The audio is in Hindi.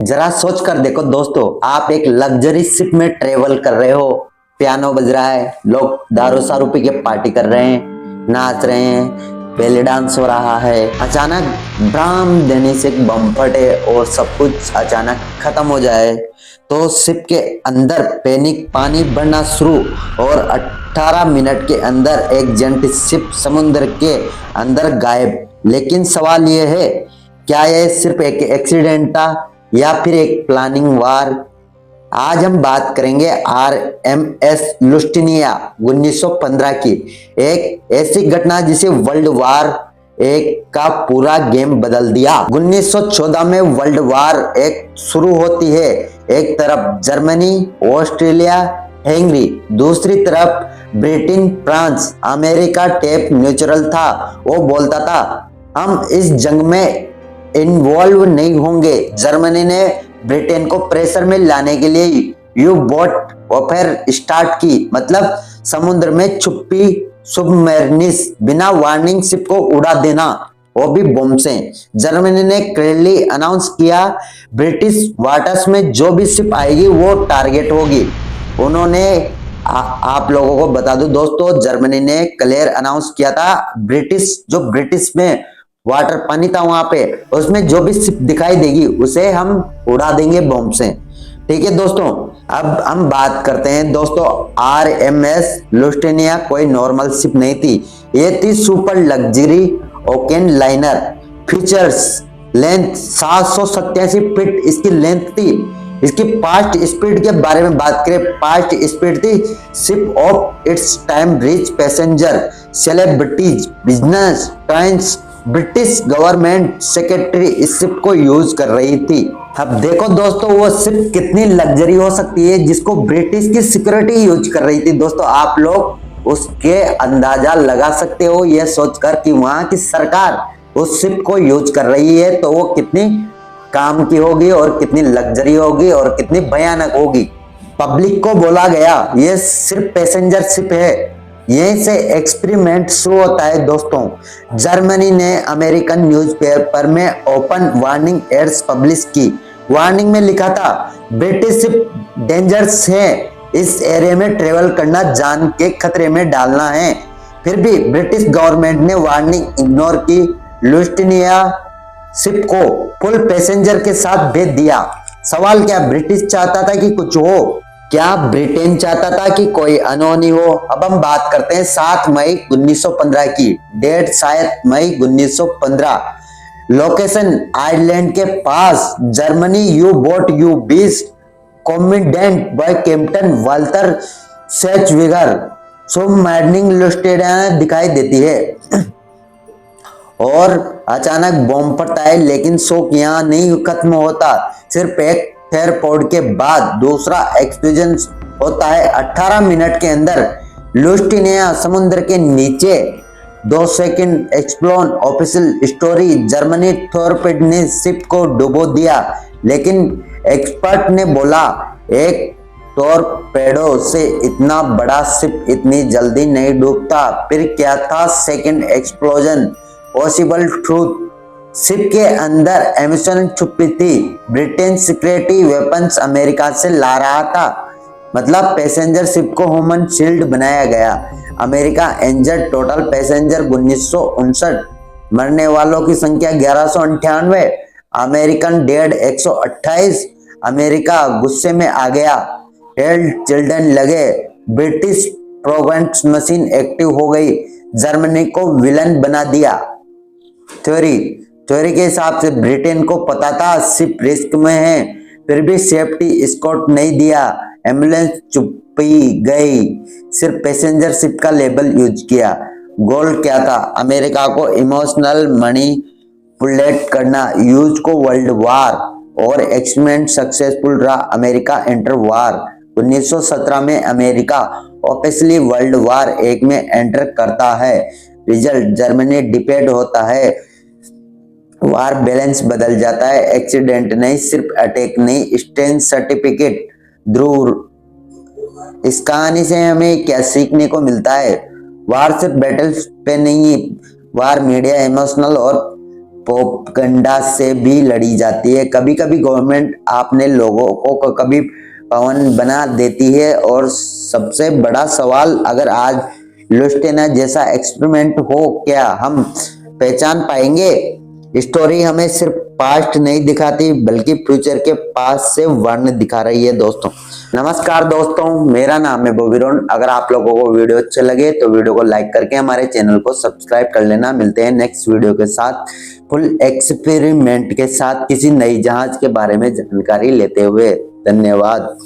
जरा सोच कर देखो दोस्तों, आप एक लग्जरी शिप में ट्रेवल कर रहे हो। पियानो बज रहा है, लोग दारू शारू पी के पार्टी कर रहे हैं, नाच रहे हैं, बेली डांस हो रहा है। अचानक ब्राम देने से एक बम फटे और सब कुछ अचानक खत्म हो जाए तो शिप के अंदर पैनिक पानी बढ़ना शुरू और 18 मिनट के अंदर एक जेंट शिप समुद्र के अंदर गायब। लेकिन सवाल यह है, क्या यह सिर्फ एक एक्सीडेंट था या फिर एक प्लानिंग वार? आज हम बात करेंगे RMS लुस्टिनिया 1915 की, एक ऐसी घटना जिसे वर्ल्ड वार एक का पूरा गेम बदल दिया। 1914 में वर्ल्ड वार एक शुरू होती है। एक तरफ जर्मनी, ऑस्ट्रेलिया, हंगरी, दूसरी तरफ Britain, France. America tape neutral था, वो बोलता था हम इस जंग में इन्वॉल्व नहीं होंगे। जर्मनी ने ब्रिटेन को प्रेशर में लाने के लिए यू बोट वॉरफेयर स्टार्ट की, मतलब समुद्र में छुपी सबमरीन्स, बिना वार्निंग शिप को उड़ा देना, वो भी बम से। जर्मनी ने क्लियरली अनाउंस किया ब्रिटिश वाटर्स में जो भी शिप आएगी वो टारगेट होगी। उन्होंने आप लोगों को बता दूं दोस्तों, जर्मनी ने क्लियर अनाउंस किया था ब्रिटिश में वाटर पानी था वहां पे, उसमें जो भी शिप दिखाई देगी उसे हम उड़ा देंगे बम से। ठीक है दोस्तों, अब हम बात करते हैं दोस्तों। RMS लुस्टिनिया कोई नॉर्मल शिप नहीं थी, ये थी super luxury Oaken liner. Features, length 787 feet इसकी लेंथ थी। इसकी फास्ट स्पीड के बारे में बात करें, फास्ट स्पीड थी। Ship of its time rich passenger, celebrities, business trends, British government secretary इस शिप को यूज कर रही थी। अब देखो दोस्तों, वो शिप कितनी लग्जरी हो सकती है जिसको ब्रिटिश की सिक्योरिटी यूज कर रही थी। दोस्तों आप लोग उसके अंदाजा लगा सकते हो यह सोचकर कि वहां की सरकार उस शिप को यूज कर रही है तो वो कितनी काम की होगी और कितनी लग्जरी होगी और कितनी भयानक होगी। पब्लिक को बोला गया ये सिर्फ पैसेंजर शिप है। यहीं से एक्सपेरिमेंट शुरू होता है दोस्तों। जर्मनी ने अमेरिकन न्यूज़पेपर में ओपन वार्निंग एड्स पब्लिश की। वार्निंग में लिखा था ब्रिटिश शिप डेंजरस है, इस एरिया में ट्रेवल करना जान के खतरे में डालना है। फिर भी ब्रिटिश गवर्नमेंट ने वार्निंग इग्नोर की, लुस्टिनिया शिप को फुल पैसेंजर के साथ भेज दिया। सवाल क्या ब्रिटिश चाहता था कि कुछ हो? क्या ब्रिटेन चाहता था कि कोई अनहोनी हो? अब हम बात करते हैं 7 मई 1915 की। डेट शायद मई 1915। लोकेशन आयरलैंड के पास, Germany. U boat U-20 commanded by captain Walter Schwieger. Submarine Lusitania दिखाई देती है और अचानक बम फटता है, लेकिन शोक यहाँ नहीं खत्म होता। सिर्फ एक एयरपोर्ट के बाद दूसरा एक्सप्लोजन होता है। 18 मिनट के अंदर लुस्टिनिया समुद्र के नीचे। 2 second explosion. Official story, Germany torpedo ने शिप को डुबो दिया, लेकिन एक्सपर्ट ने बोला एक टॉर्पेडो से इतना बड़ा शिप इतनी जल्दी नहीं डूबता। फिर क्या था second explosion? Possible truth, ship के अंदर एमिशन छुपी थी। ब्रिटेन सीक्रेटली वेपन्स अमेरिका से ला रहा था, मतलब पैसेंजर शिप को ह्यूमन शील्ड बनाया गया। अमेरिका इंजर्ड, टोटल पैसेंजर 1959, मरने वालों की संख्या 1198, अमेरिकन डेड 128। अमेरिका गुस्से में आ गया, हेल्ड चिल्ड्रन लगे, ब्रिटिश प्रोपेगेंडा मशीन एक्टिव हो गई, जर्मनी को विलन बना दिया। थ्योरी के हिसाब से ब्रिटेन को पता था शिप रिस्क में है, फिर भी सेफ्टी एस्कॉर्ट नहीं दिया। एम्बुलेंस छुपी गई, सिर्फ पैसेंजर शिप का लेबल यूज किया। गोल क्या था? अमेरिका को इमोशनल मैनिपुलेट करना, यूज को वर्ल्ड वार, और एक्सपेरिमेंट सक्सेसफुल रहा। अमेरिका एंटर वार। 1917 में अमेरिका ऑफिशियली वर्ल्ड वार एक में एंटर करता है। रिजल्ट, जर्मनी डिफेट होता है, वार बैलेंस बदल जाता है। एक्सीडेंट नहीं, सिर्फ अटैक नहीं, स्ट्रेंथ सर्टिफिकेट। ध्रुव, इस कहानी से हमें क्या सीखने को मिलता है? वार सिर्फ बैटल पे नहीं, वार मीडिया, इमोशनल और प्रोपेगेंडा से भी लड़ी जाती है। कभी कभी गवर्नमेंट अपने लोगों को कभी पवन बना देती है। और सबसे बड़ा सवाल, अगर आज लुस्टेना जैसा एक्सपेरिमेंट हो, क्या हम पहचान पाएंगे? स्टोरी हमें सिर्फ पास्ट नहीं दिखाती बल्कि फ्यूचर के पास से वर्ण दिखा रही है। दोस्तों नमस्कार दोस्तों, मेरा नाम है बोबिरोन। अगर आप लोगों को वीडियो अच्छे लगे तो वीडियो को लाइक करके हमारे चैनल को सब्सक्राइब कर लेना। मिलते हैं नेक्स्ट वीडियो के साथ, फुल एक्सपेरिमेंट के साथ, किसी नई जहाज के बारे में जानकारी लेते हुए। धन्यवाद।